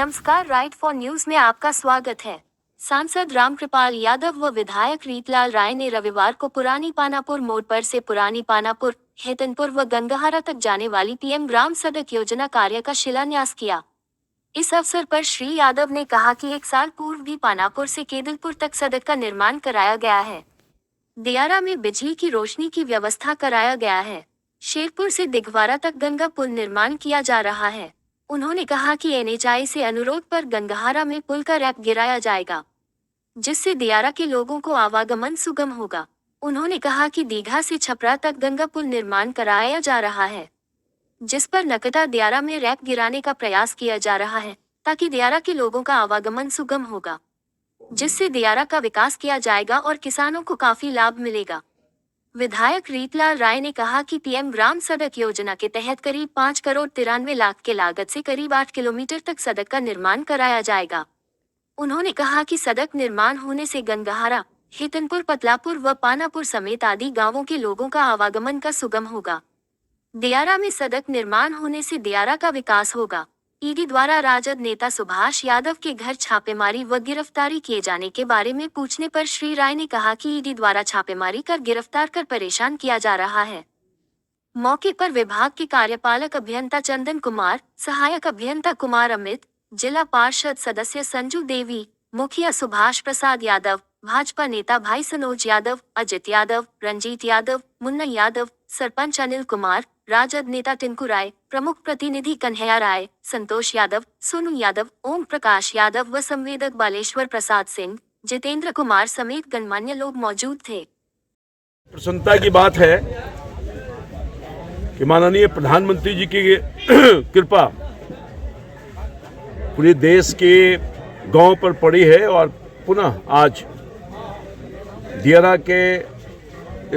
नमस्कार, right for news में आपका स्वागत है। सांसद रामकृपाल यादव व विधायक रीतलाल राय ने रविवार को पुरानी पानापुर मोड़ पर से पुरानी पानापुर, हेतनपुर व गंगहारा तक जाने वाली पीएम ग्राम सड़क योजना कार्य का शिलान्यास किया। इस अवसर पर श्री यादव ने कहा कि 1 साल पूर्व भी पानापुर से केदलपुर तक सड़क का निर्माण कराया गया है। दियारा में बिजली की रोशनी की व्यवस्था कराया गया है। शेरपुर से दिघवारा तक गंगा पुल निर्माण किया जा रहा है। उन्होंने कहा कि एनएचआई से अनुरोध पर गंगहारा में पुल का रैप गिराया जाएगा, जिससे दियारा के लोगों को आवागमन सुगम होगा। उन्होंने कहा कि दीघा से छपरा तक गंगा पुल निर्माण कराया जा रहा है, जिस पर नकदा दियारा में रैप गिराने का प्रयास किया जा रहा है, ताकि दियारा के लोगों का आवागमन सुगम होगा, जिससे दियारा का विकास किया जाएगा और किसानों को काफी लाभ मिलेगा। विधायक रीतलाल राय ने कहा कि पीएम ग्राम सड़क योजना के तहत करीब 5 करोड़ 93 लाख के लागत से करीब 8 किलोमीटर तक सड़क का निर्माण कराया जाएगा। उन्होंने कहा कि सड़क निर्माण होने से गंगहारा, हेतनपुर, पतलापुर व पानापुर समेत आदि गांवों के लोगों का आवागमन का सुगम होगा। दियारा में सड़क निर्माण होने से दियारा का विकास होगा। ईडी द्वारा राजद नेता सुभाष यादव के घर छापेमारी व गिरफ्तारी किए जाने के बारे में पूछने पर श्री राय ने कहा कि ईडी द्वारा छापेमारी कर गिरफ्तार कर परेशान किया जा रहा है। मौके पर विभाग के कार्यपालक अभियंता चंदन कुमार, सहायक अभियंता कुमार अमित, जिला पार्षद सदस्य संजू देवी, मुखिया सुभाष प्रसाद यादव, भाजपा नेता भाई सनोज यादव, अजित यादव, रंजीत यादव, मुन्ना यादव, सरपंच अनिल कुमार, राजद नेता टिंकू राय, प्रमुख प्रतिनिधि कन्हैया राय, संतोष यादव, सोनू यादव, ओम प्रकाश यादव व संवेदक बालेश्वर प्रसाद सिंह, जितेंद्र कुमार समेत गणमान्य लोग मौजूद थे। प्रसन्नता की बात है कि माननीय प्रधानमंत्री जी की कृपा पूरे देश के गांव पर पड़ी है और पुनः आज दियारा के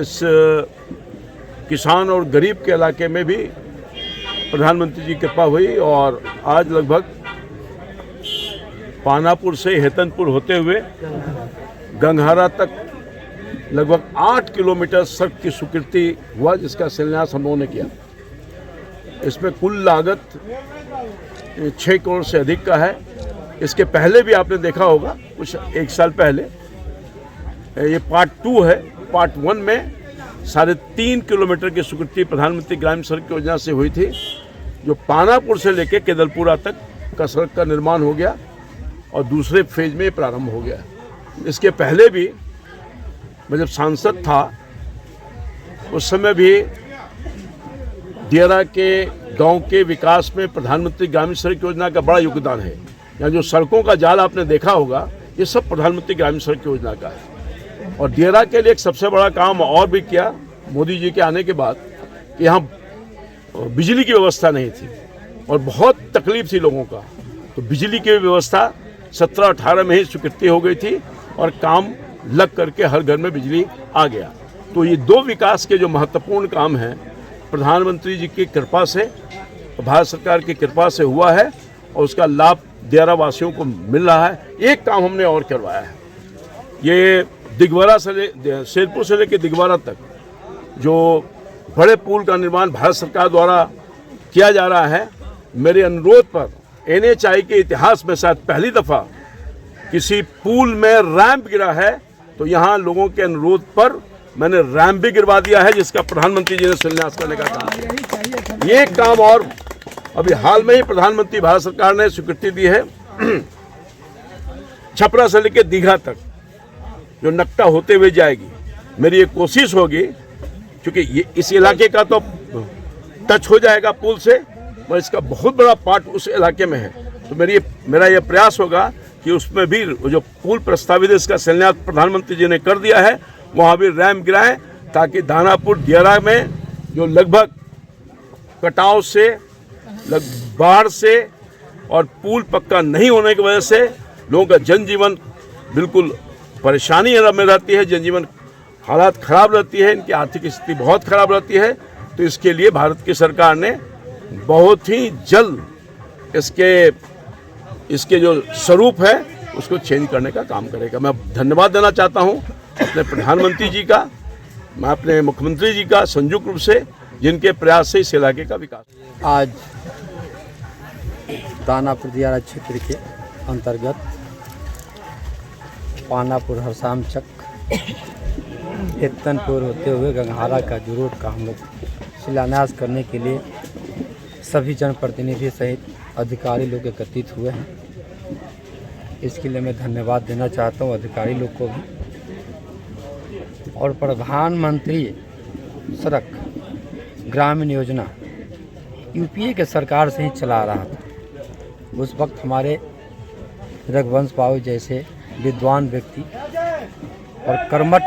इस किसान और गरीब के इलाके में भी प्रधानमंत्री जी की कृपा हुई और आज लगभग पानापुर से हेतनपुर होते हुए गंगहारा तक लगभग 8 किलोमीटर सड़क की स्वीकृति हुआ, जिसका शिलान्यास हम लोगों ने किया। इसमें कुल लागत 6 करोड़ से अधिक का है। इसके पहले भी आपने देखा होगा, कुछ 1 साल पहले, ये पार्ट 2 है। पार्ट 1 में 3.5 किलोमीटर की स्वीकृति प्रधानमंत्री ग्राम सड़क योजना से हुई थी, जो पानापुर से लेकर केदलपुरा तक का सड़क का निर्माण हो गया और दूसरे फेज में प्रारंभ हो गया। इसके पहले भी मैं जब सांसद था उस समय भी दियारा के गांव के विकास में प्रधानमंत्री ग्रामीण सड़क योजना का बड़ा योगदान है। यहाँ जो सड़कों का जाल आपने देखा होगा, ये सब प्रधानमंत्री ग्रामीण सड़क योजना का है। और दियारा के लिए एक सबसे बड़ा काम और भी किया मोदी जी के आने के बाद कि यहाँ बिजली की व्यवस्था नहीं थी और बहुत तकलीफ थी लोगों का, तो बिजली की व्यवस्था 17-18 में ही स्वीकृति हो गई थी और काम लग करके हर घर में बिजली आ गया। तो ये 2 विकास के जो महत्वपूर्ण काम हैं प्रधानमंत्री जी की कृपा से, भारत सरकार की कृपा से हुआ है और उसका लाभ दियारा वासियों को मिल रहा है। एक काम हमने और करवाया है, ये दिघवारा से शेरपुर से लेकर दिघवारा तक जो बड़े पुल का निर्माण भारत सरकार द्वारा किया जा रहा है। मेरे अनुरोध पर एनएचआई के इतिहास में शायद पहली दफा किसी पुल में रैंप गिरा है, तो यहाँ लोगों के अनुरोध पर मैंने रैंप भी गिरवा दिया है, जिसका प्रधानमंत्री जी ने शिलान्यास करने का काम किया। ये काम और अभी हाल में ही प्रधानमंत्री भारत सरकार ने स्वीकृति दी है छपरा से लेकर दीघा तक जो नक्टा होते हुए जाएगी। मेरी ये कोशिश होगी, क्योंकि ये इस इलाके का तो टच हो जाएगा पुल से, मगर इसका बहुत बड़ा पार्ट उस इलाके में है, तो मेरा ये प्रयास होगा कि उसमें भी जो पुल प्रस्तावित है इसका शिलान्यास प्रधानमंत्री जी ने कर दिया है, वहाँ भी रैंप गिराएं, ताकि दानापुर दियारा में जो लगभग कटाव से, बाढ़ से और पुल पक्का नहीं होने की वजह से लोगों का जनजीवन बिल्कुल परेशानी में रहती है, जनजीवन हालात खराब रहती है, इनकी आर्थिक स्थिति बहुत खराब रहती है। तो इसके लिए भारत की सरकार ने बहुत ही जल्द इसके जो स्वरूप है उसको चेंज करने का काम करेगा। मैं धन्यवाद देना चाहता हूं अपने प्रधानमंत्री जी का, मैं अपने मुख्यमंत्री जी का संयुक्त रूप से, जिनके प्रयास से इस इलाके का विकास। आज दानापुर दियारा क्षेत्र के अंतर्गत पानापुर हरसामचक हेतनपुर होते हुए गंगहारा का जो रोड का हम लोग शिलान्यास करने के लिए सभी जनप्रतिनिधि सहित अधिकारी लोग एकत्रित हुए हैं। इसके लिए मैं धन्यवाद देना चाहता हूँ अधिकारी लोग को भी। और प्रधानमंत्री सड़क ग्रामीण योजना यूपीए के सरकार से ही चला रहा था। उस वक्त हमारे रघुवंश बाबू जैसे विद्वान व्यक्ति और कर्मठ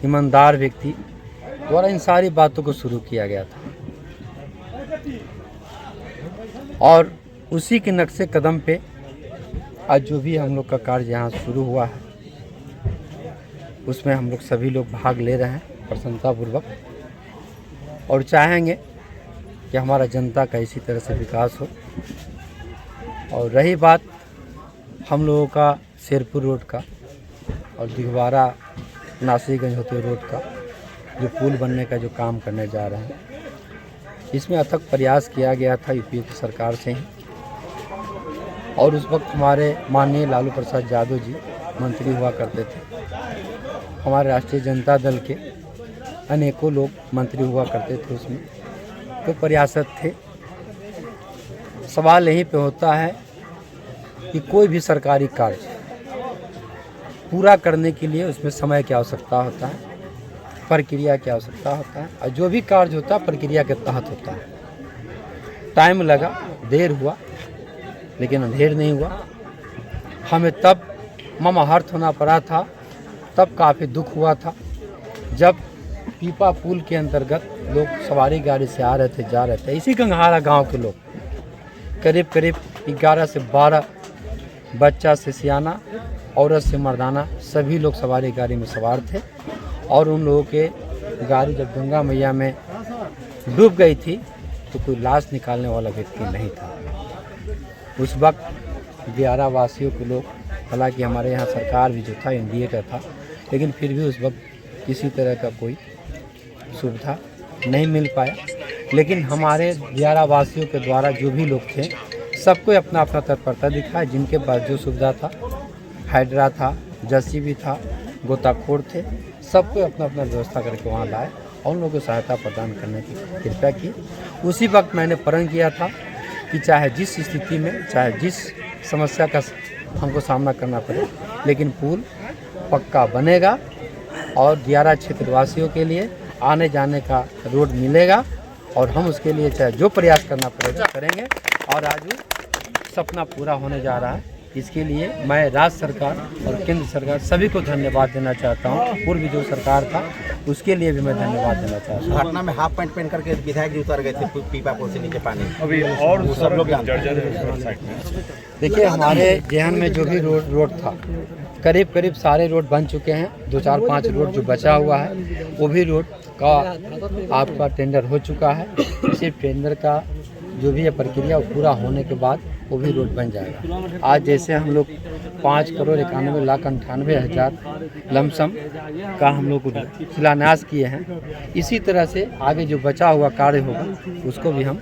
ईमानदार व्यक्ति द्वारा इन सारी बातों को शुरू किया गया था और उसी के नक्शे कदम पे आज जो भी हम लोग का कार्य यहाँ शुरू हुआ है उसमें हम लोग सभी लोग भाग ले रहे हैं प्रसन्नतापूर्वक और चाहेंगे कि हमारा जनता का इसी तरह से विकास हो। और रही बात हम लोगों का शेरपुर रोड का और दिघवारा नासिरगंज होते रोड का जो पुल बनने का जो काम करने जा रहे हैं, इसमें अथक प्रयास किया गया था यूपी की सरकार से ही। और उस वक्त हमारे माननीय लालू प्रसाद यादव जी मंत्री हुआ करते थे। हमारे राष्ट्रीय जनता दल के अनेकों लोग मंत्री हुआ करते थे, उसमें तो प्रयासरत थे। सवाल यहीं पे होता है कि कोई भी सरकारी कार्य पूरा करने के लिए उसमें समय की आवश्यकता होता है, प्रक्रिया की आवश्यकता होता है और जो भी कार्य होता है प्रक्रिया के तहत होता है। टाइम लगा, देर हुआ, लेकिन अंधेर नहीं हुआ। हमें तब ममाहर्त होना पड़ा था, तब काफ़ी दुख हुआ था जब पीपा पुल के अंतर्गत लोग सवारी गाड़ी से आ रहे थे, जा रहे थे। इसी गंगहारा गांव के लोग करीब करीब 11 से 12 बच्चा से सियाना, औरत से मर्दाना सभी लोग सवारी गाड़ी में सवार थे। और उन लोगों के गाड़ी जब गंगा मैया में डूब गई थी तो कोई लाश निकालने वाला व्यक्ति नहीं था। उस वक्त दियारा वासियों के लोग, हालांकि हमारे यहाँ सरकार भी जो था एनडीए का था, लेकिन फिर भी उस वक्त किसी तरह का कोई सुविधा नहीं मिल पाया। लेकिन हमारे दियारा वासियों के द्वारा जो भी लोग थे सबको अपना अपना तत्परता दिखाया। जिनके पास जो सुविधा था, हाइड्रा था, जेसीबी था, गोताखोर थे, सबको अपना अपना व्यवस्था करके वहाँ लाए और उन लोगों को सहायता प्रदान करने की कृपया की। उसी वक्त मैंने प्रण किया था कि चाहे जिस स्थिति में, चाहे जिस समस्या का हमको सामना करना पड़े, लेकिन पुल पक्का बनेगा और दियारा क्षेत्रवासियों के लिए आने जाने का रोड मिलेगा और हम उसके लिए चाहे जो प्रयास करना पड़ेगा करेंगे। और आज वो सपना पूरा होने जा रहा है। इसके लिए मैं राज्य सरकार और केंद्र सरकार सभी को धन्यवाद देना चाहता हूँ। पूर्व जो सरकार था उसके लिए भी मैं धन्यवाद देना चाहता हूँ। घटना में हाफ पैंट पहन करके विधायक जी उतर गए थे पीपा पुल से नीचे पानी। अभी और सब लोग देखिए, हमारे जेहन में जो भी रोड था करीब करीब सारे रोड बन चुके हैं। 2-4-5 रोड जो बचा हुआ है वो भी रोड का आपका टेंडर हो चुका है। सिर्फ टेंडर का जो भी है प्रक्रिया वो पूरा होने के बाद वो भी रोड बन जाएगा। आज जैसे हम लोग 5,91,98,000 लमसम का हम लोग शिलान्यास किए हैं, इसी तरह से आगे जो बचा हुआ कार्य होगा उसको भी हम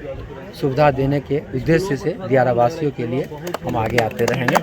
सुविधा देने के उद्देश्य से दियारा वासियों के लिए हम आगे आते रहेंगे।